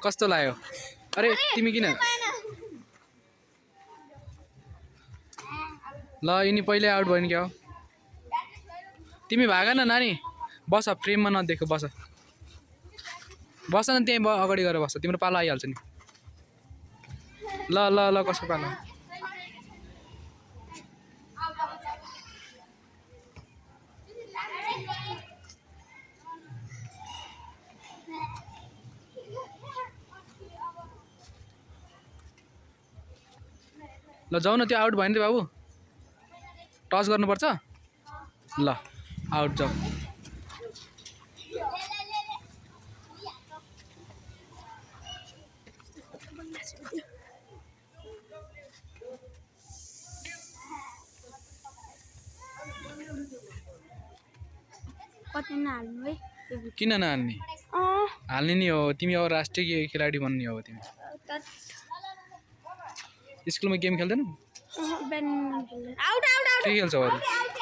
कस्तो लाग्यो अरे तिमी किन ल यिनी पहिले आउट भयो नि क्या हो तिमी भाग न नानी बस फ्रेममा नदेख बस बस न त्यही अगाडि गएर बस तिम्रो पालो आइहाल्छ नि ल ल ल कसको पालो ल जाऊ न त्यो आउट भयो नि त बाबु टच गर्नुपर्छ ल आउट जाऊ किन नहाल्ने हाल्ने नि हो तिमी अब राष्ट्रिय खेलाडी बन्ने हो तिमी स्कुलमा गेम खेल्दैनौ के खेल्छौ अरू